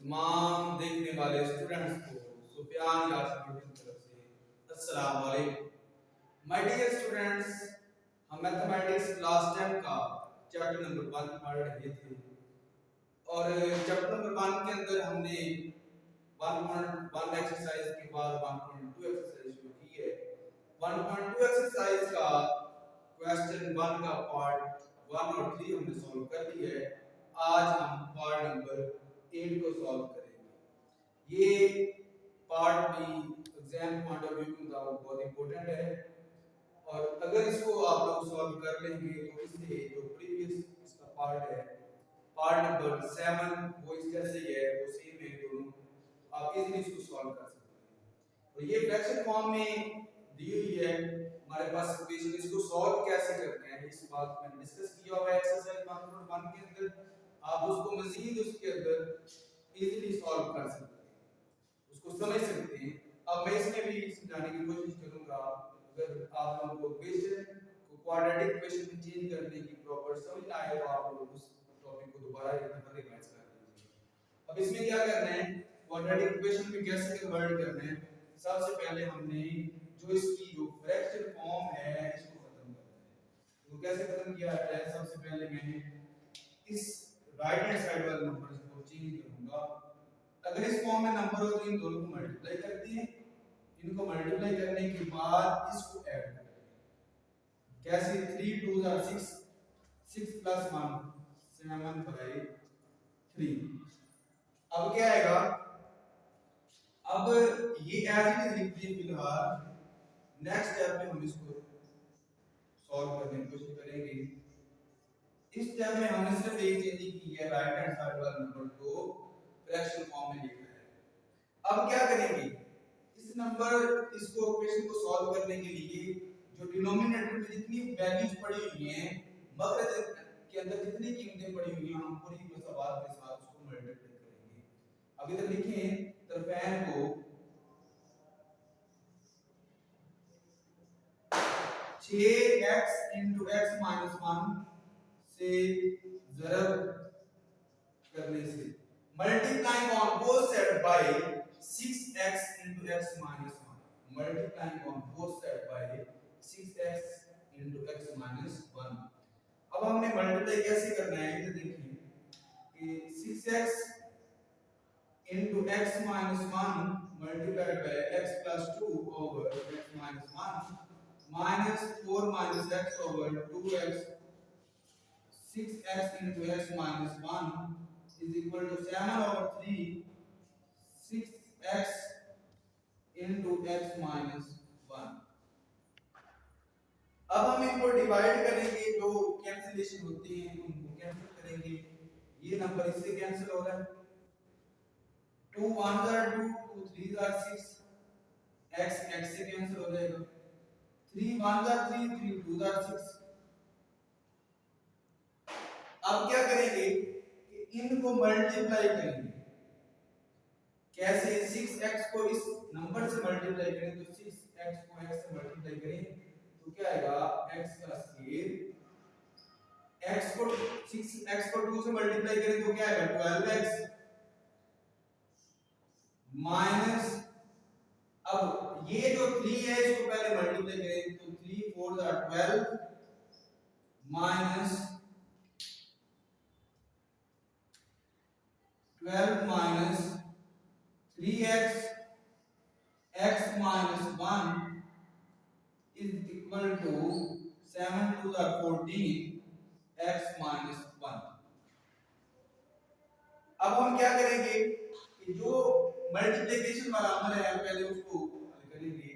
तमाम देखने वाले स्टूडेंट्स को सुफियान यासिन की तरफ से अस्सलाम वालेकुम। माय डियर स्टूडेंट्स, हम मैथमेटिक्स क्लास 10 का चैप्टर नंबर 1 पढ़ रहे थे और चैप्टर नंबर 1 के अंदर हमने 1.1 एक्सरसाइज के बाद 1.2 एक्सरसाइज शुरू की है। 1.2 एक्सरसाइज का क्वेश्चन 1 का पार्ट 1 और 3 हमने सॉल्व कर लिया है। आज हम पार्ट नंबर 8 को सॉल्व करेंगे। ये पार्ट भी एग्जाम पॉइंट ऑफ व्यू में बहुत इंपॉर्टेंट है और अगर इसको आप लोग सॉल्व कर लेंगे तो इससे जो प्रीवियस इसका पार्ट है, पार्ट नंबर 7, वो इस जैसे ही है, वो सेम है, दोनों आप इजीली इसको सॉल्व कर सकते हैं। तो ये फ्रैक्शन फॉर्म में दी हुई है हमारे पास इक्वेशन, इसको सॉल्व कैसे करते हैं इस बात मैंने डिस्कस किया हुआ है एक्सरसाइज 1.1 के अंदर। आप उसको मजीद उसके अंदर इजीली सॉल्व कर सकते हैं, उसको समझ सकते हैं। अब मैं इसमें भी समझाने की कोशिश करूंगा। अगर आप लोगों को इक्वेशन को क्वाड्रेटिक इक्वेशन में चेंज करने की प्रॉपर समझ आए तो आप लोग उस टॉपिक को दोबारा एक दफा रिवाइज कर लीजिए। अब इसमें क्या करना है, क्वाड्रेटिक इक्वेशन में कैसे कन्वर्ट करना है। सबसे पहले हमने जो इसकी जो फ्रैक्शन फॉर्म है इसको खत्म करना है। तो कैसे खत्म किया है, सबसे पहले मैंने इस राइट हैंड साइड वाले नंबर्स को चेंज करूंगा। अगर इस फॉर्म में नंबर हो तो इन दोनों को मल्टीप्लाई करते हैं, इनको मल्टीप्लाई करने के बाद इसको ऐड करते हैं। कैसे, 3 2 आर 6, 6 प्लस 1 7 बाय 3। अब क्या आएगा, अब ये एज इट इज लिख दिए फिलहाल। नेक्स्ट स्टेप में हम इसको सॉल्व करने की कोशिश करेंगे। इस स्टेप में हमने सिर्फ एक चेंज की है, राइट हैंड साइड वाले नंबर को फ्रैक्शन फॉर्म में लिखा है। अब क्या करेंगे, इस नंबर इसको इक्वेशन को सॉल्व करने के लिए जो डिनोमिनेटर में जितनी वैल्यूज पड़ी हुई हैं, मखरज के अंदर जितनी कीमतें पड़ी हुई हैं, हम पूरी मसावात के साथ उसको मल्टीप्लाई करेंगे। अब इधर लिखें तरफैन को 6x into x minus 1 से ज़रब करने से, multiplying on both sides by 6x into x minus 1, multiplying on both sides by 6x into x minus 1। अब हमने मल्टीप्लाई कैसे करना है, ये देखिए कि 6x into x minus 1 multiplied by x plus 2 over x minus 1 minus 4 minus x over 2x, 6x into x minus 1 is equal to 7 over 3 6x into x minus 1। अब हम इनको डिवाइड करेंगे, जो कैंसिलेशन होती है उनको कैंसिल करेंगे। ये नंबर इससे कैंसिल हो रहा है, 2 1 are 2, 2 3 are 6, x x से कैंसिल हो जाएगा, 3 1 are 3, 3 2 are 6। अब क्या करेंगे कि इनको मल्टीप्लाई करेंगे। कैसे, 6x को इस नंबर से मल्टीप्लाई करें तो 6x को x से मल्टीप्लाई करें तो क्या आएगा, x का स्क्वायर, x को 6x को 2 से मल्टीप्लाई करें तो क्या आएगा 12x माइनस, अब ये जो 3 है इसको पहले मल्टीप्लाई करें तो 3 4 are 12 minus 12 minus 3x x minus 1 is equal to 7 to the 14 x minus 1। अब हम क्या करेंगे कि जो मल्टीप्लिकेशन वाला अमल है पहले उसको हल करेंगे।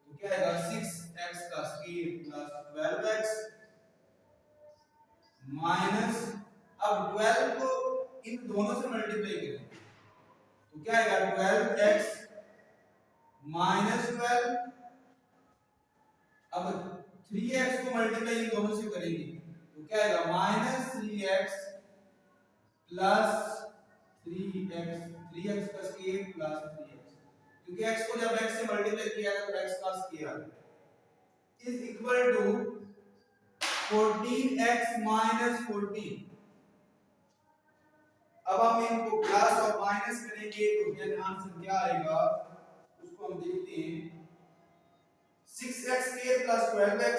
तो क्या आएगा, 6x का स्क्वायर प्लस 12x माइनस, अब 12 को इन दोनों से मल्टीप्लाई करें तो क्या आएगा 12x माइनस 12, अब 3x को मल्टीप्लाई इन दोनों से करेंगे तो क्या आएगा minus 3x plus 3x, 3x का स्क्वायर प्लस 3x, क्योंकि x को जब x से मल्टीप्लाई किया है तो x का square is equal to 14x minus 14। अब हम इनको प्लस और माइनस करेंगे तो क्या आंसर क्या आएगा उसको हम देखते हैं। 6x plus 12x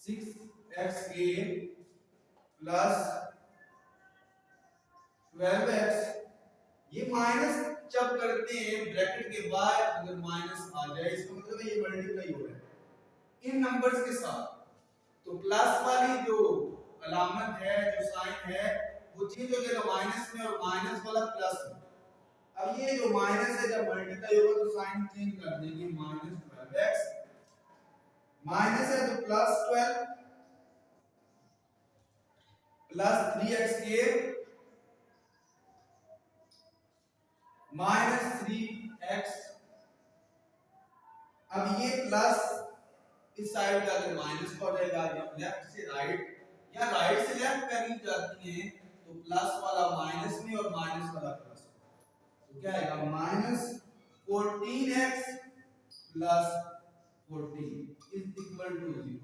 6x plus 12x ये माइनस जब करते हैं ब्रैकेट के बाद अगर माइनस आ जाए इसका मतलब है ये मल्टीप्लाई हो रहा है इन नंबर्स के साथ। तो प्लस वाली जो अलामत है जो साइन है वो चेंज हो जाएगा माइनस में और माइनस वाला प्लस में। अब ये जो माइनस है जब मल्टीप्लाई होगा तो साइन चेंज कर देंगे -12x माइनस है तो +12 प्लस 3x -3x। अब ये प्लस इस साइड का अगर माइनस का हो जाएगा या लेफ्ट से राइट या राइट से लेफ्ट करनी चाहती हैं तो प्लस वाला माइनस में और माइनस वाला प्लस में। तो क्या आएगा -14x plus 14 is equal to 0।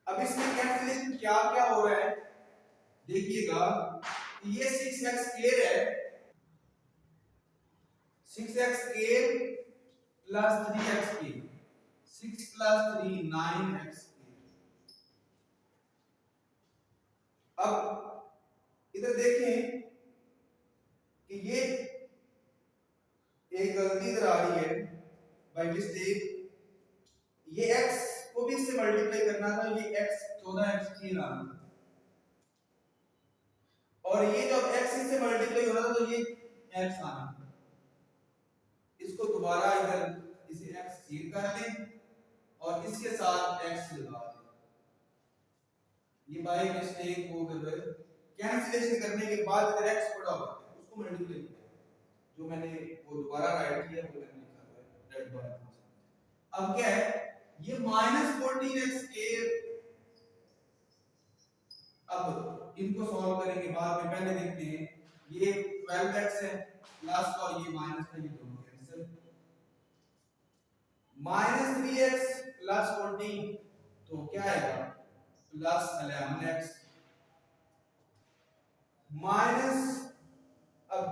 अब इसमें कैंसिलेशन क्या क्या हो रहा है देखिएगा। ये 6x² है 6x² plus 3x² 6 plus 3 9x²। अब इधर देखें कि ये एक गलती इधर आ रही है बाय मिस्टेक। ये x को भी इससे मल्टीप्लाई करना था ये x 14x² आना था और ये जब x से मल्टीप्लाई होना था तो ये x आना था। इसको दोबारा इधर इसे x स्थिर कर लें और इसके साथ x लगा दें। ये बाय मिस्टेक हो गई कैंसिलेशन करने के बाद इधर x पड़ा हुआ है उसको मल्टीप्लाई किया जो मैंने वो दोबारा राइट किया वो मैंने लिखा हुआ है रेड बार। अब क्या है ये -14x²। अब इनको सॉल्व करेंगे बाद में पहले देखते हैं ये 12x है प्लस और ये माइनस का ये दोनों कैंसिल -3x प्लस 14 तो क्या आएगा प्लस 11x माइनस अब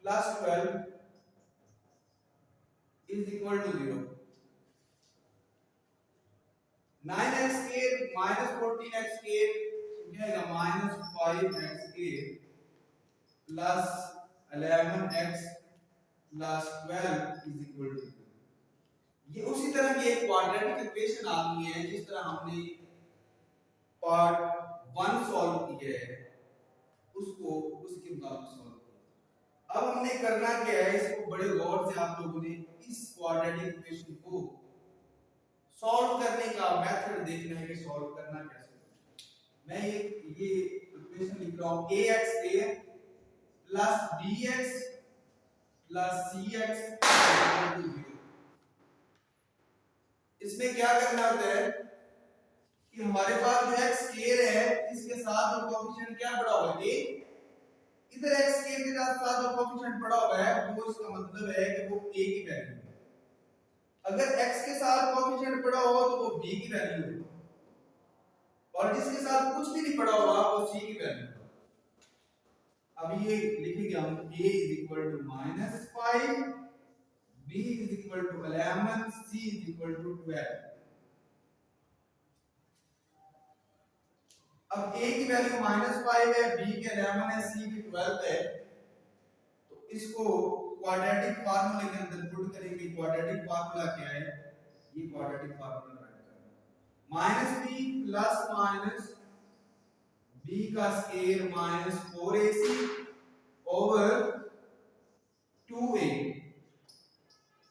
plus 12 is equal to 0। 9x² -14x² क्या आएगा -5x² plus 11x plus 12 is equal to. ये उसी तरह की एक क्वाड्रेटिक इक्वेशन आती है जिस तरह हमने पार्ट 1 सॉल्व किया है उसको उसके मुताबिक सॉल्व किया। अब हमने करना क्या है इसको बड़े गौर से आप लोगों ने इस क्वाड्रेटिक इक्वेशन को सॉल्व करने का मेथड देखना है कि सॉल्व करना कैसे। मैं ये इक्वेशन लिख रहा हूं ax plus bx plus cx equal to 0। इसमें क्या करना होता है कि हमारे पास जो x² है इसके साथ जो कोएफिशिएंट क्या पड़ा हुआ है इधर x² के साथ जो कोएफिशिएंट पड़ा हुआ है वो इसका मतलब है कि वो a की वैल्यू है। अगर x के साथ कोएफिशिएंट पड़ा हुआ तो वो b की वैल्यू है और जिसके साथ कुछ भी नहीं पड़ा हुआ वो c की वैल्यू है। अब ये लिखेंगे हम a is equal to -5 b is equal to 11 c is equal to 12। अब a की वैल्यू -5 है b की 11 है c की 12 है तो इसको क्वाड्रेटिक फार्मूले के अंदर पुट करेंगे। क्वाड्रेटिक फार्मूला क्या है ये क्वाड्रेटिक फार्मूला राइट करना -b प्लस माइनस b का स्क्वायर -4ac ओवर 2a।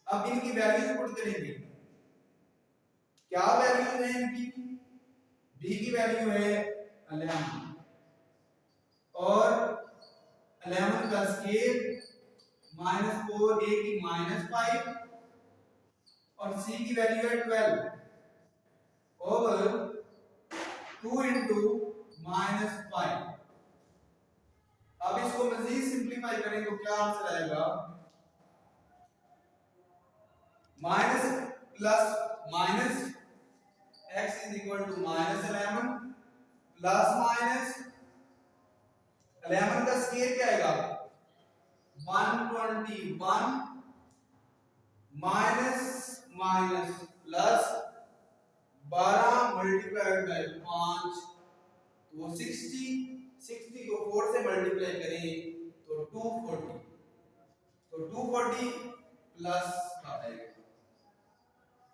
अब इनकी वैल्यूज पुट करेंगे। क्या वैल्यूज है इनकी b की वैल्यू है 11 और 11 का स्क्वायर -4a की -5 और c की वैल्यू है 12 ओवर 2 into -5। अब इसको मजीद सिंपलीफाई करें तो क्या आंसर आएगा minus plus minus x is equal to -11 plus minus 11 का स्क्वायर क्या आएगा 121 minus minus plus 12 multiplied by 5 तो वो 60 को 4 से मल्टीप्लाई करें तो 240 तो 240 प्लस का आएगा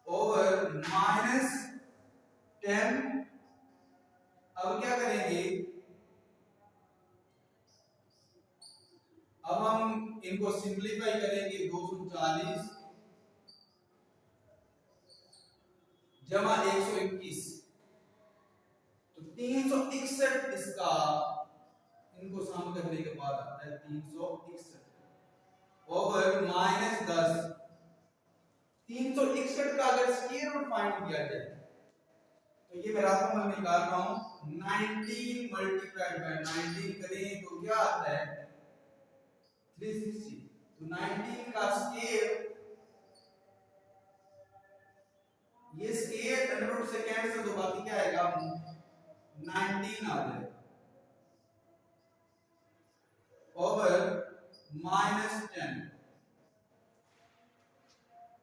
ओवर माइनस 10। अब क्या करेंगे अब हम इनको सिंपलीफाई करेंगे 240 जमा 121 तो 361 इसका इनको सम करने के बाद आता है 361 ओवर माइनस 10। 361 का अगर स्क्वायर रूट फाइंड किया जाए तो ये मैं राशिफल निकाल रहा हूं 19 मल्टीप्लाइड बाय 19 करें तो क्या आता है 360 तो 19 का स्क्वायर ये स्क्वायर अंडर रूट से कैंसिल तो बाकी क्या आएगा 19 आ जाएगा ओवर माइनस 10।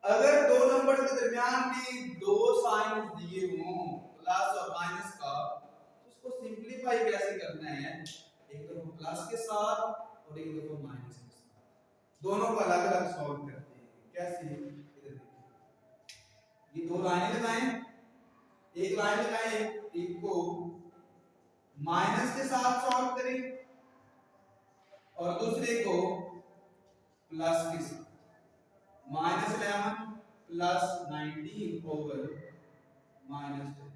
अगर दो नंबर के दरमियान भी दो साइन दिए हों प्लस और माइनस का तो उसको सिंपलीफाई कैसे करना है एक तरफ प्लस के साथ और एक तरफ माइनस के साथ दोनों को अलग अलग सॉल्व करते हैं कैसे इधर देखिए ये दो लाइनें लगाएं एक लाइन लगाएं एक को माइनस के साथ सॉल्व करें और दूसरे को प्लस के साथ माइनस 11 प्लस 19 ओवर माइनस 10।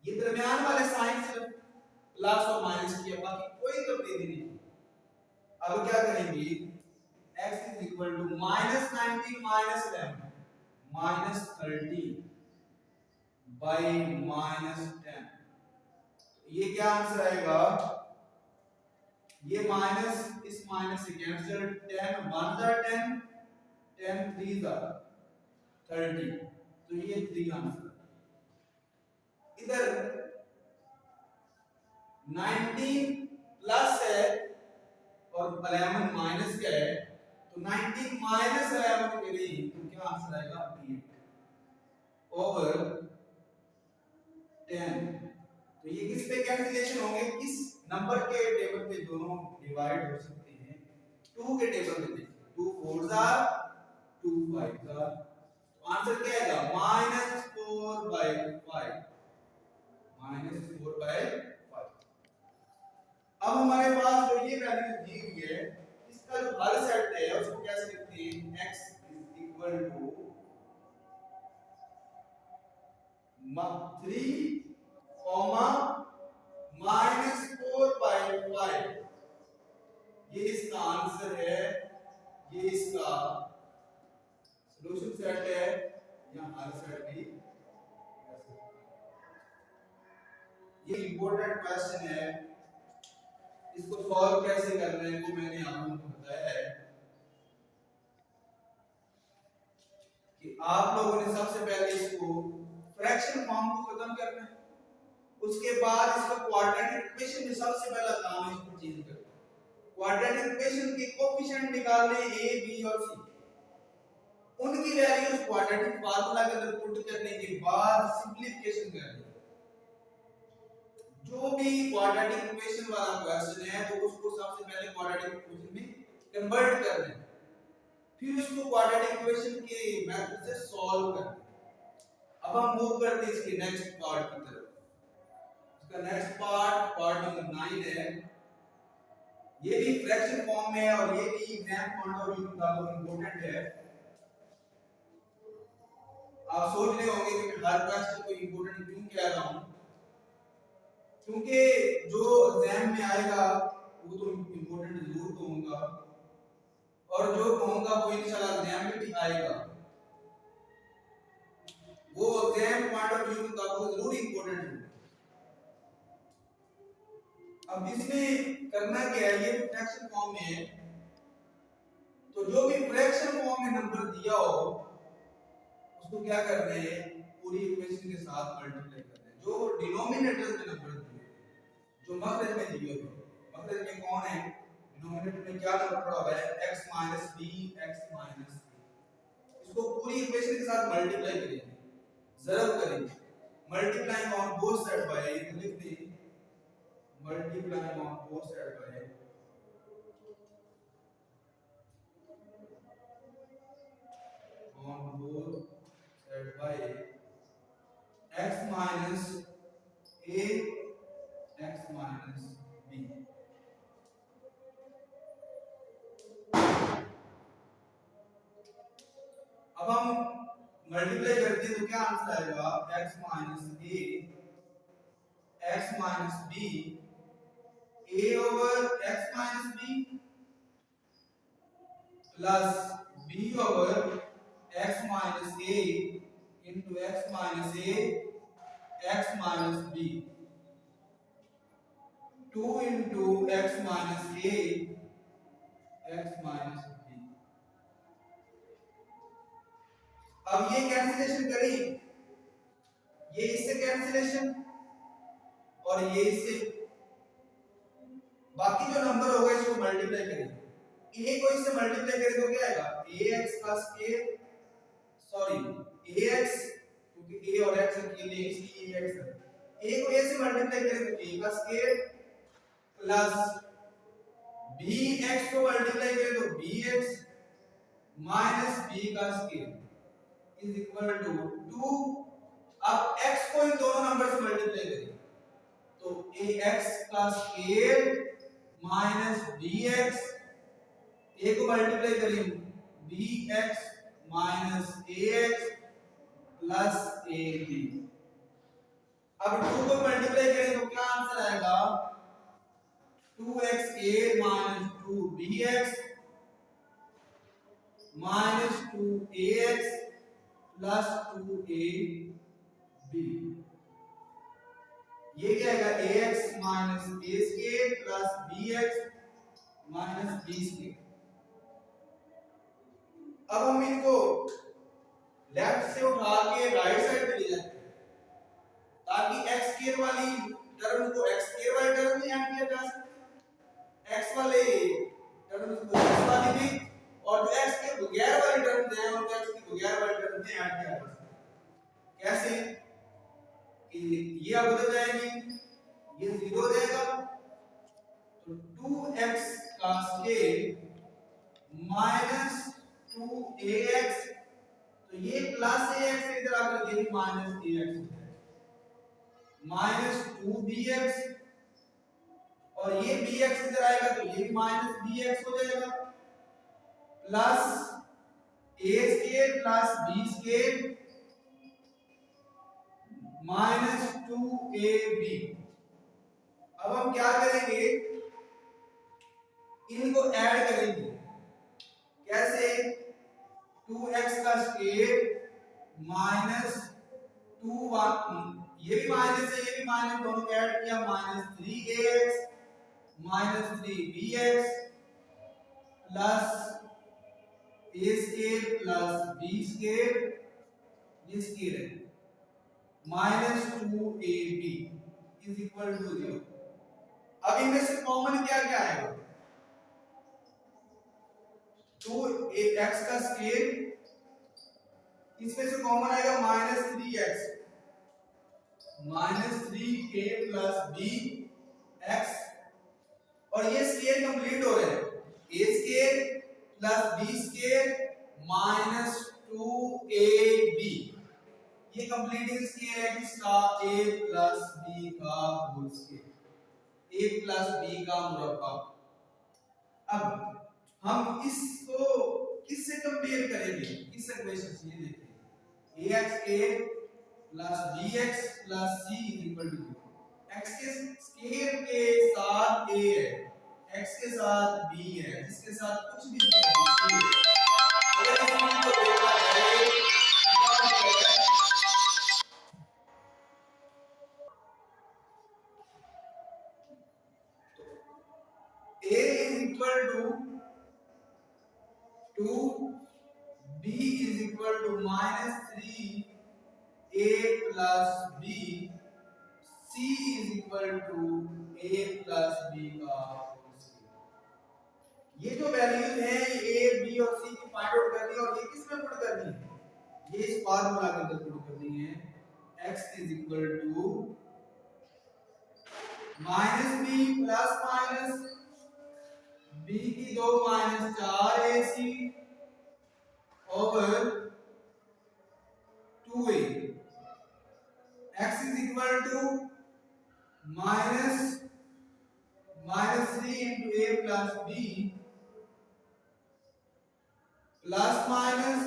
ये दरमियान वाले साइन सिर्फ प्लस और माइनस किया बाकी कोई तब्दीली नहीं। अब क्या करेंगे x is equal to minus 19 minus 11 minus 30 by minus 10। ये क्या आंसर आएगा ये माइनस इस माइनस से कैंसिल 10 1 जा 10 10 3 जा 30 तो ये 3 आंसर। इधर 19 प्लस है और 11 माइनस क्या है तो 19 माइनस 11 करें तो क्या आंसर आएगा 8 ओवर 10। तो ये किस पे कैंसिलेशन होंगे किस नंबर के टेबल पे दोनों डिवाइड हो सकते हैं 2 के टेबल पे देखिए 2 4s are 2 5s are तो आंसर क्या आएगा -4 by 5 -4 by 5। अब हमारे पास जो ये वैल्यू दी हुई है इसका जो हर सेट है उसको कैसे लिखते हैं x is equal to 3 -4 by 5 ये इसका आंसर है ये इसका सॉल्यूशन सेट है या हर सेट भी ये इंपॉर्टेंट क्वेश्चन है इसको सॉल्व कैसे करना है वो मैंने आपको बताया है कि आप लोगों ने सबसे पहले इसको फ्रैक्शन फॉर्म को खत्म करना है उसके बाद इसका क्वाड्रेटिक इक्वेशन में सबसे पहला काम है इसको चेंज करना क्वाड्रेटिक इक्वेशन के कोएफिशिएंट निकालने a b और c उनकी वैल्यूज क्वाड्रेटिक फार्मूला के अंदर पुट करने के बाद सिंपलीफिकेशन करनी जो भी क्वाड्रेटिक इक्वेशन वाला क्वेश्चन है तो उसको सबसे पहले क्वाड्रेटिक इक्वेशन में कन्वर्ट करना है फिर उसको क्वाड्रेटिक इक्वेशन के मेथड से सॉल्व करना है। अब हम मूव करते हैं इसके नेक्स्ट पार्ट की तरफ। इसका नेक्स्ट पार्ट नंबर 9 है ये भी फ्रैक्शन फॉर्म में है और ये भी एग्जाम पॉइंट ऑफ व्यू का इंपॉर्टेंट है। आप सोच रहे होंगे कि मैं हर क्वेश्चन को इंपॉर्टेंट क्यों कह रहा हूं क्योंकि जो एग्जाम में आएगा वो तो इंपॉर्टेंट जरूर कहूंगा और जो कहूंगा वो इंशाल्लाह एग्जाम में भी आएगा वो एग्जाम पॉइंट ऑफ व्यू का जरूर इंपॉर्टेंट है। अब इसमें करना क्या है ये फ्रैक्शन फॉर्म में है तो जो भी फ्रैक्शन फॉर्म में नंबर दिया हो उसको क्या करना है पूरी इक्वेशन के साथ मल्टीप्लाई करना है जो डिनोमिनेटर में नंबर दिए जो मखरज में दिए हुए मतलब में कौन है, डिनोमिनेटर में क्या नंबर पड़ा हुआ है, x minus B, x minus B. इसको पूरी इक्वेशन के साथ मल्टीप्लाई करेंगे, ज़रब करेंगे, multiplying on both side by, लिख दें multiplying on both side by on both side by x minus a, x minus b। अब हम मल्टीप्लाई करते हैं तो क्या आंसर आएगा, x minus a, x minus b, a over x minus b plus b over x minus a into x minus a, x minus b, 2 into x minus a, x minus b। अब ये cancellation करें, ये इससे cancellation और ये इससे, बाकी जो नंबर होगा इसको मल्टीप्लाई करें, a को इससे मल्टीप्लाई करें तो क्या आएगा, ax plus a, sorry ax, क्योंकि a और x अकेले इसलिए ax है, a को a से मल्टीप्लाई करें तो a plus k plus bx को मल्टीप्लाई करें तो bx minus b plus k is equal to 2। अब x को इन दोनों नंबर से मल्टीप्लाई करें तो ax plus a minus bx, a को मल्टीप्लाई करें bx minus ax plus ab। अब 2 को मल्टीप्लाई करें तो क्या आंसर आएगा, 2xa minus 2bx minus 2ax plus 2ab। ये क्या आएगा, ax minus a square plus bx minus b square. अब हम इनको लेफ्ट से उठा के राइट साइड पे ले जाते हैं ताकि x स्क्वायर वाली टर्म को x स्क्वायर वाली टर्म में ऐड किया जा सके, x वाले टर्म को x वाली में, और जो x के बगैर वाली टर्म है उनको x की बगैर वाली टर्म में ऐड किया जा सके। कैसे कि ये अब बदल जाएगी, ये 0 हो जाएगा तो 2x का स्क्वायर माइनस 2ax, तो ये प्लस ax इधर आकर ये भी माइनस ax हो जाएगा, माइनस 2bx, और ये bx इधर आएगा तो ये भी माइनस bx हो जाएगा, plus a square plus b square minus 2ab। अब हम क्या करेंगे, इनको ऐड करेंगे, कैसे, 2x का स्क्वायर माइनस 2 ये भी माइनस है ये भी माइनस, दोनों को ऐड किया minus 3ax minus 3bx plus a square plus b square, ये स्क्वायर है, minus 2ab is equal to 0। अब इनमें से कॉमन क्या क्या आएगा, 2x का स्क्वायर, इसमें से कॉमन आएगा minus 3x, minus 3a plus b x, और ये स्क्वायर कंप्लीट हो रहा है, a square plus b square minus 2ab, ये कंप्लीटिंग स्क्वायर है किसका, a प्लस b का whole square, a plus b का मुरब्बा। अब हम इसको किससे कंपेयर करेंगे, किस इक्वेशन से, ये देखिए ax plus bx plus c equal to 0, x के स्क्वायर के साथ a है, x के साथ b है, जिसके साथ कुछ भी नहीं है, अगर इस मान को देखा जाए a is equal to 2, b is equal to minus 3 a plus b, c is equal to a plus B का होल स्क्वायर। ये जो वैल्यूज हैं ये a b और c की फाइंड आउट करनी है और ये किस में पुट करनी है, ये इस फार्मूला के अंदर पुट करनी है। x is equal to minus B plus minus b की 2 minus 4 ac over 2a। x is equal to minus 3 into a plus b plus minus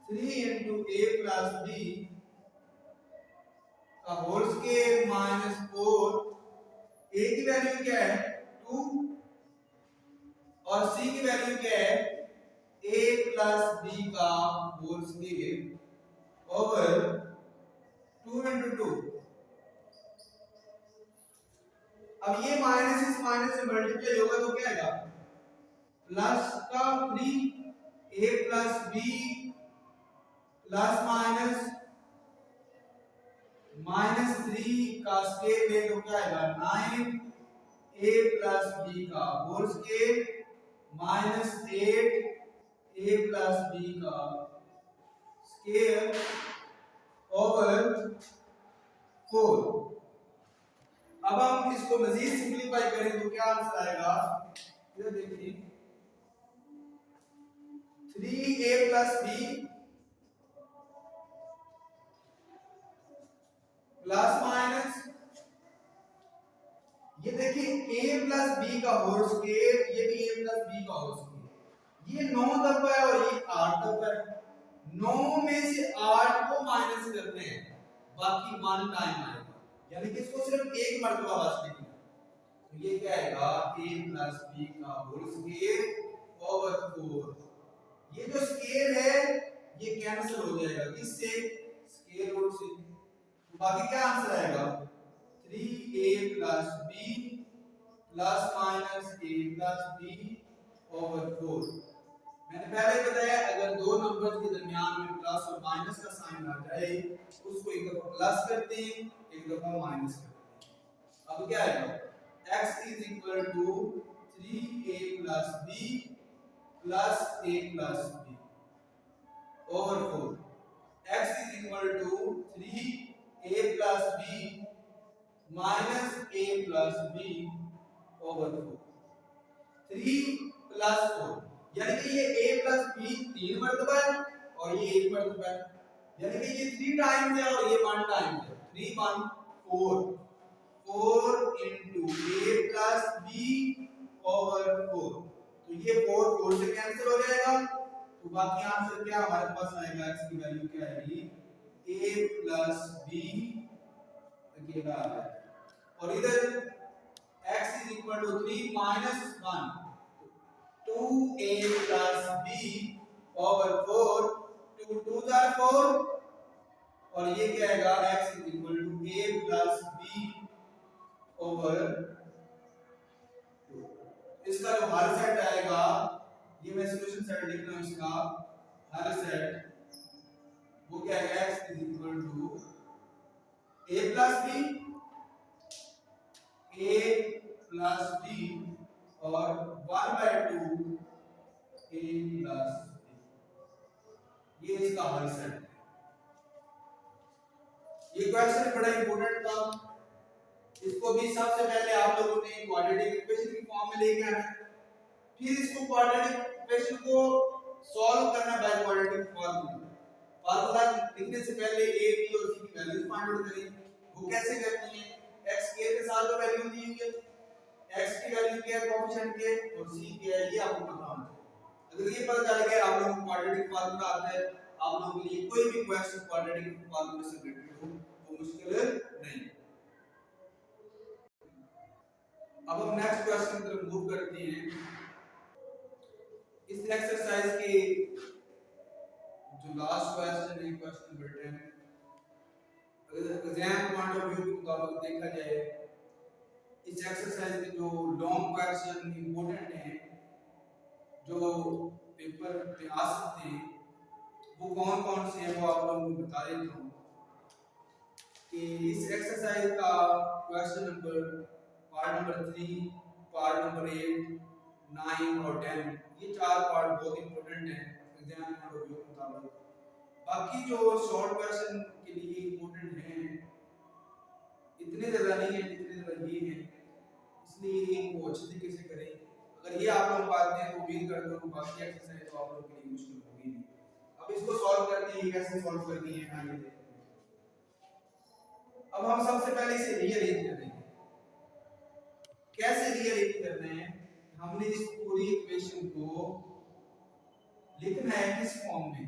3 into a plus b का होल स्क्वायर माइनस 4। a की value क्या है 2 और c की value क्या है a plus b का होल स्क्वायर ओवर 2 into 2। अब ये माइनस इस माइनस से मल्टीप्लाई होगा तो क्या आएगा प्लस का 3 a plus b plus minus 3 का स्क्वायर ले तो क्या आएगा 9 a प्लस b का whole square minus 8 a plus b का स्क्वायर ओवर 4। अब हम इसको मजीद सिंपलीफाई करें तो क्या आंसर आएगा, इधर देखिए 3a plus b plus minus ये देखिए a प्लस b का होल स्क्वायर, ये भी a प्लस b का होल स्क्वायर। ये 9 दफा है और ये 8 दफा है। 9 में से 8 को माइनस करते हैं बाकी 1 टाइम आएगा, यानी कि इसको सिर्फ एक मर्तबा बस लिखना है। तो ये क्या आएगा a प्लस b का होल स्क्वायर ओवर 4। ये जो स्क्वायर है ये कैंसिल हो जाएगा किससे, स्क्वायर रूट से। तो बाकी क्या आंसर आएगा 3a plus b plus minus a plus b over 4। मैंने पहले ही बताया अगर दो नंबर्स के दरमियान में प्लस और माइनस का साइन आ जाए उसको एक दफा प्लस करते हैं एक दफा माइनस करते हैं। अब क्या आएगा x is equal to 3a plus b plus a plus b over 4। x is equal to 3a plus b minus a plus b over 4। 3 plus 4 यानी कि ये a प्लस b 3 मर्तबा है और ये 1 मर्तबा है, यानी कि ये 3 टाइम्स है और ये 1 टाइम है। 3 1 4 4 into a plus b over 4। तो ये 4 4 से कैंसिल हो जाएगा तो बाकी आंसर क्या हमारे पास आएगा, x की वैल्यू क्या आएगी a plus b अकेला आ रहा है और इधर x is equal to 3 minus 1 2a plus b over 4 2 2 are 4 और ये क्या आएगा x is equal to a plus b over 2। इसका जो हल सेट आएगा ये मैं सॉल्यूशन सेट लिख रहा हूं, इसका हल सेट वो क्या है x is equal to a plus b a plus b और 1/2 a plus b। ये इसका हल सेट है। ये क्वेश्चन बड़ा इंपॉर्टेंट था, इसको भी सबसे पहले आप लोगों ने क्वाड्रेटिक इक्वेशन की फॉर्म में लेके आना है, फिर इसको क्वाड्रेटिक इक्वेशन को सॉल्व करना बाय क्वाड्रेटिक फार्मूला लिखने से पहले a b और c की वैल्यूज फाइंड आउट करें। वो कैसे करनी है, x स्क्वायर के साथ जो वैल्यू दी हुई है x की वैल्यू क्या है कोएफिशिएंट के और c क्या है ये आपको पता होना चाहिए। अगर ये पता चल गया आप लोगों को क्वाड्रेटिक फार्मूला आता है, आप लोगों के लिए कोई भी क्वेश्चन क्वाड्रेटिक फार्मूला से रिलेटेड हो वो मुश्किल नहीं। अब हम नेक्स्ट क्वेश्चन की तरफ मूव करते हैं। इस एक्सरसाइज के जो लास्ट क्वेश्चन है क्वेश्चन नंबर 10, अगर एग्जाम पॉइंट ऑफ व्यू के मुताबिक देखा जाए इस एक्सरसाइज के जो लॉन्ग क्वेश्चन इंपॉर्टेंट हैं जो पेपर पे आ सकते हैं वो कौन कौन से हैं वो आप लोगों को बता देता हूँ। कि इस एक्सरसाइज का question number part number 3, part number 8, 9 और 10, ये चार पार्ट बहुत इंपॉर्टेंट हैं एग्जाम पॉइंट ऑफ व्यू के मुताबिक। बाकी जो शॉर्ट क्वेश्चन के लिए इंपॉर्टेंट हैं इतने ज़्यादा नहीं है जितने ज़्यादा ये हैं, इसलिए इनको अच्छे तरीके से करें। अगर ये आप लोग पाते हैं तो उम्मीद करता हूँ बाकी एक्सरसाइज तो आप लोग के लिए मुश्किल होगी नहीं। अब इसको सॉल्व करते हैं, कैसे सॉल्व करनी है आगे देखते हैं। अब हम सबसे पहले इसे रीअरेंज करेंगे। कैसे रीअरेंज करना है, हमने इस पूरी इक्वेशन को लिखना है किस फॉर्म में।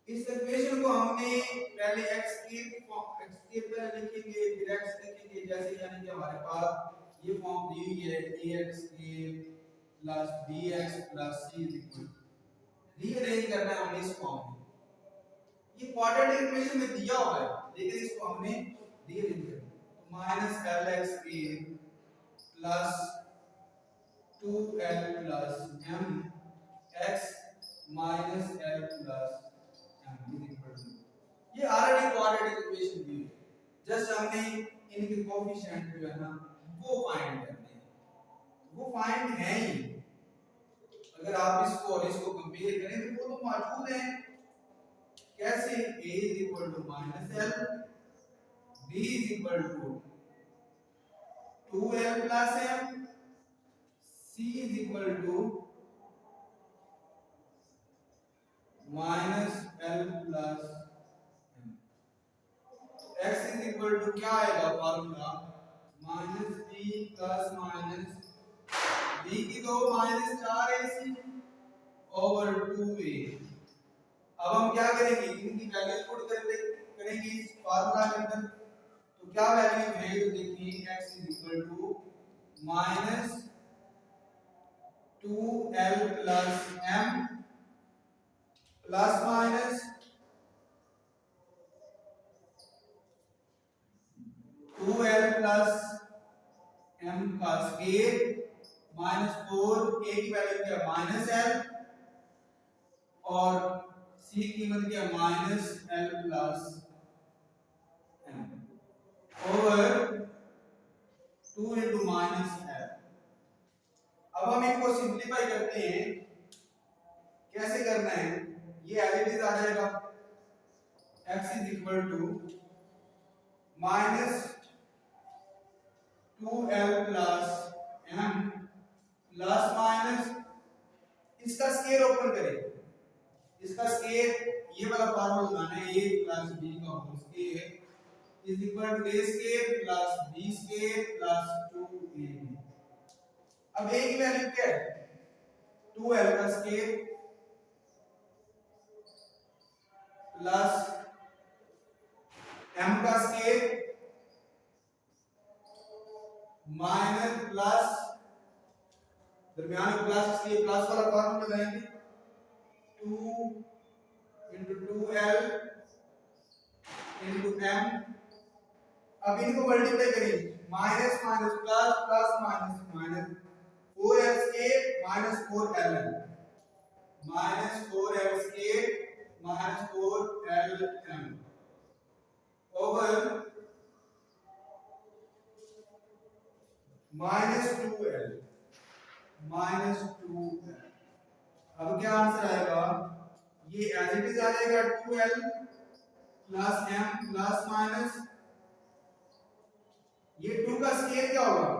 इस इक्वेशन को हमने पहले x के पहले लिखेंगे, फिर x लिखेंगे, जैसे यानी कि हमारे पास ये फॉर्म दी हुई है ax plus bx plus c equal rearrange करना है हमने इस फॉर्म में। ये क्वाड्रेटिक इक्वेशन में दिया हुआ है लेकिन इसको हमने रीअरेंज करना है। तो minus lx plus 2l plus m x minus l plus m is equal to, ये ऑलरेडी क्वाड्रेटिक इक्वेशन दी है, जस्ट हमने इनके कोएफिशिएंट जो है ना वो फाइंड करने हैं। वो फाइंड है ही, अगर आप इसको और इसको कंपेयर करें तो वो तो मौजूद है। कैसे, a is equal to minus l, b is equal to 2l plus m, c is equal to minus l plus m। x is equal to क्या आएगा formula, minus b plus minus b की तो minus 4ac over 2a। अब हम क्या करेंगे, इनकी value put करेंगे इस फार्मूला के अंदर। तो क्या वैल्यू है, तो देखिए x is equal to minus 2l plus m plus minus 2l plus m का स्क्वायर माइनस 4, a की वैल्यू क्या माइनस l और c की कीमत क्या minus l plus m over 2 into minus l। अब हम इनको सिंप्लीफाई करते हैं। कैसे करना है, ये एज इट इज आ जाएगा x is equal to minus 2l plus m plus minus, इसका स्क्वायर ओपन करें, इसका स्क्वायर ये वाला फार्मूला लगाना है, a प्लस b का whole square is equal to a square plus b square plus 2ab। अब a की वैल्यू क्या है, 2l का स्क्वायर प्लस m का स्क्वायर माइनस प्लस दरमियान में प्लस, इसलिए प्लस वाला फॉर्मूला लगाएंगे 2 into 2l into m। अब इनको मल्टीप्लाई करेंगे, minus minus plus plus minus minus 4l square minus 4ln minus 4l square minus 4ln over minus 2l minus 2l। अब क्या आंसर आएगा, ये एज इट इज आ जाएगा 2l plus m plus minus, ये 2 का स्क्वायर क्या होगा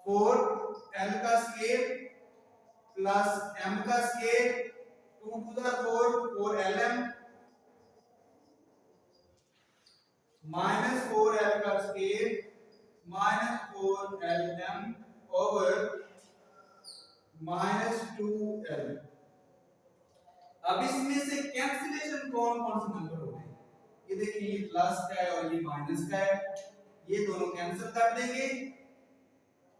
4l का स्क्वायर प्लस m का square 2 to the 4 4lm minus 4l का square minus 4lm over minus 2l। अब इसमें से कैंसिलेशन कौन कौन से नंबर होते हैं, ये देखिए ये प्लस का है और ये माइनस का है, ये दोनों कैंसिल कर देंगे,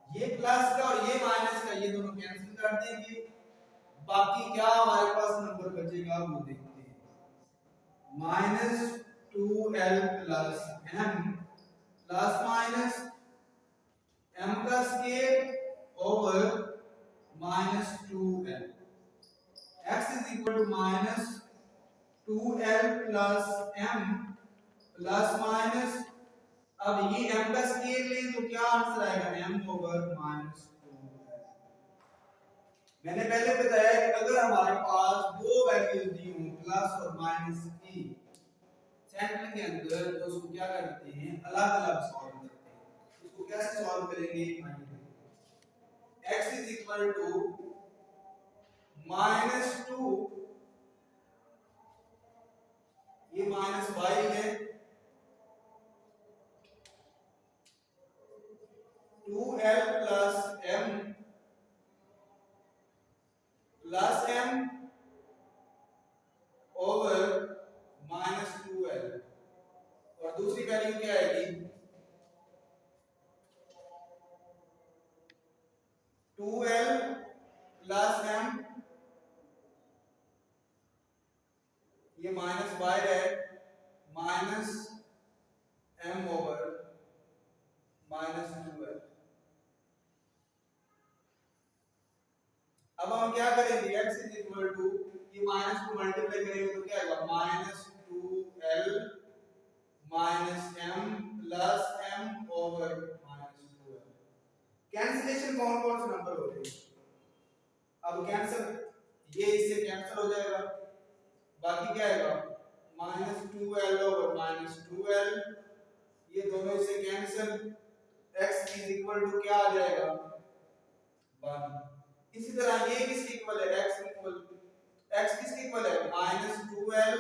ये प्लस का और ये माइनस का ये दोनों कैंसिल कर देंगे। बाकी क्या हमारे पास नंबर बचेगा वो देखते हैं, minus 2l plus m plus minus m का square over minus 2l। x is equal to minus 2l plus m plus minus, अब ये m का स्क्वायर लें तो क्या आंसर आएगा m ओवर माइनस 2l। मैंने पहले बताया कि अगर हमारे पास दो वैल्यूज दी हों प्लस और माइनस की सेंटर के अंदर, तो उसको क्या करते हैं अलग अलग सॉल्व करते हैं। उसको कैसे सॉल्व करेंगे, x इज इक्वल टू -2, ये -y है, 2l plus m plus m over -2l, और दूसरी वैल्यू क्या आएगी 2l प्लस m, ये -y है, माइनस m ओवर -2l। अब हम क्या करेंगे, x इज इक्वल टू, ये माइनस को मल्टीप्लाई करेंगे तो क्या आएगा -2l minus m plus m over -2l। Cancellation कौन कौन से नंबर हो रहे हैं, अब कैंसिल ये इससे कैंसिल हो जाएगा, बाकी क्या आएगा -2l ओवर -2l, ये दोनों इससे cancel, x is equal to क्या आ जाएगा 1। इसी तरह ये किसके इक्वल है, x किसके इक्वल है -2l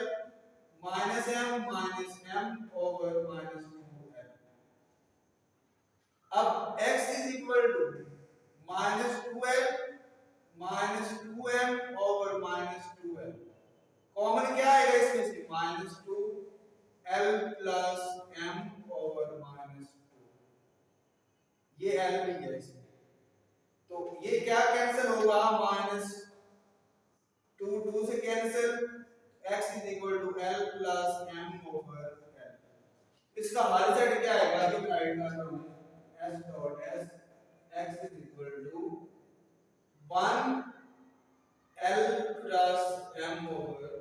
minus m over -2l। अब x is equal to -2l -2m over -2l, common क्या आएगा इसमें से -2l प्लस m ओवर -2, ये l भी है इसमें, तो ये क्या कैंसिल होगा -2 से cancel, x is equal to l plus m over l। इसका हर सेट क्या आएगा, ये राइट करता हूं s dot s, x is equal to 1 l plus m over l,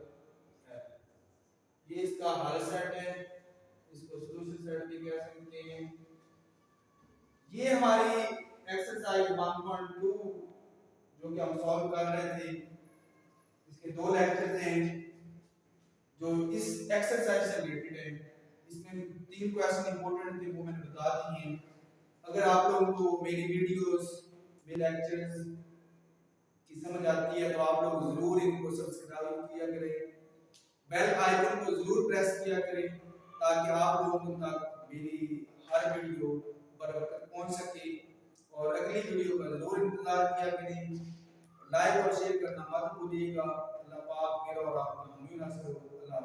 ये इसका हर सेट है, इसको सॉल्यूशन सेट भी कह सकते हैं। ये हमारी एक्सरसाइज 1.2 जो कि हम सॉल्व कर रहे थे, इसके दो लेक्चर्स हैं जो इस एक्सरसाइज से रिलेटेड है। इसमें 3 क्वेश्चन इंपॉर्टेंट थे, वो मैंने बता दिए हैं। अगर आप लोगों को मेरी वीडियोस, मेरे लेक्चर्स की समझ आती है तो आप लोग जरूर इनको सब्सक्राइब किया करें, बेल आइकन को जरूर प्रेस किया करें ताकि आप लोगों तक मेरी हर वीडियो बराबर पहुंच सके, और अगली वीडियो का जरूर इंतजार किया करें। लाइक और शेयर करना मत भूलिएगा। अल्लाह पाक मेरा और आपका हमेशा से अल्लाह